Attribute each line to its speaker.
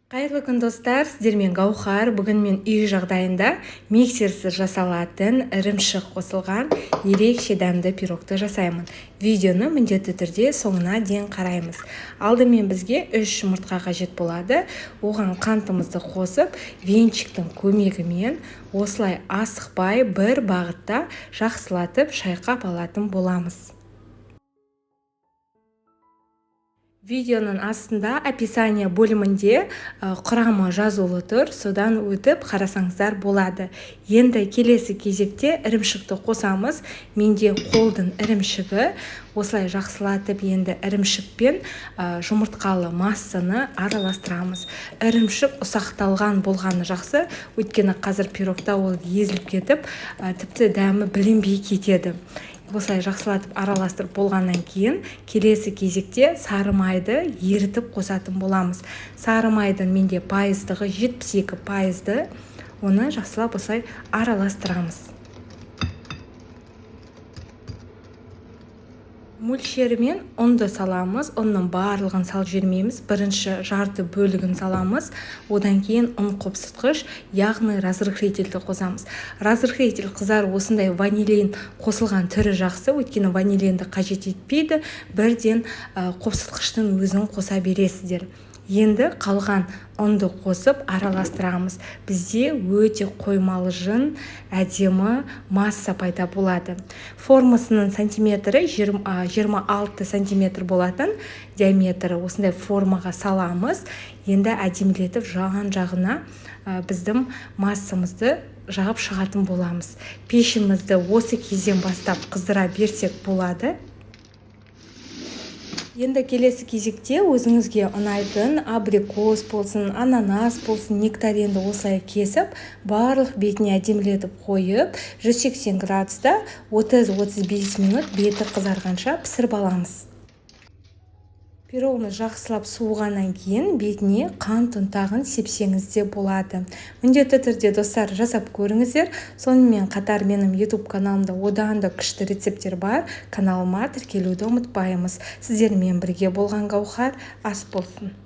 Speaker 1: Қайырлы күн достар, сіздермен Гаухар. Бүгін мен үй жағдайында миксерсіз жасалатын ірімшік қосылған ерекше дәмді пирогты жасаймын. Видеоны міндетті түрде соңына дейін қараймыз. Алдымен бізге 3 жұмыртқа қажет болады. Оған қантымызды қосып, венчиктің көмегімен осылай асықпай бір бағытта жақсылатып шайқап алатын боламыз. Видеоның астында описание бөлімінде құрамы жазулы тұр, содан өтіп қарасаңыздар болады. Енді келесі кезекте ірімшікті қосамыз. Менде қолдың ірімшігі. Осылай жақсылатып енді ірімшікпен жұмыртқалы массаны араластырамыз. Ірімшік ұсақталған болғаны жақсы, өйткені қазір пирогта ол езіліп кетіп, тіпті дәмі білінбей кетеді. Осылай жақсылатып араластырып болғаннан кейін келесі кезекте сары майды ерітіп қосатын боламыз. Сары майдың менде пайыздығы 72%, оны жақсылап осылай араластырамыз. Мөлшерімен ұнды саламыз, ұнның барлығын салып жібермейміз. Бірінші жарты бөлігін саламыз, одан кейін ұн қопсытқыш, яғни разрыхлительді қосамыз. Разрыхлитель қызар осындай ванилин қосылған түрі жақсы, өйткені ванилинді қажет етпейді, бірден қопсытқыштың өзін қоса бересіздер. Енді қалған ұнды қосып араластырамыз. Бізде өте қоймалы жын, әдемі масса пайда болады. Формасының сантиметрі 26 сантиметр болатын, диаметрі осындай формаға саламыз. Енді әдемілетіп жан-жағына біздің массамызды жағып шығатын боламыз. Пешімізді осы кезден бастап қыздыра берсек болады. Енді келесі кезекте өзіңізге ұнайтын абрикос болсын, ананас болсын, нектаринді осылай кесіп, барлық бетіне әдемілетіп қойып, 180 градуста 30-35 минут беті қызарғанша пісіріп аламыз. Пирогымыз жақсылап суығаннан кейін бетіне қант ұнтағын сепсеңіз де болады. Міндетті түрде достар жасап көріңіздер. Сонымен қатар менің YouTube каналымда одан да күшті рецепттер бар. Каналыма тіркелуді ұмытпаймыз. Сіздермен бірге болған Гаухар ас болсын.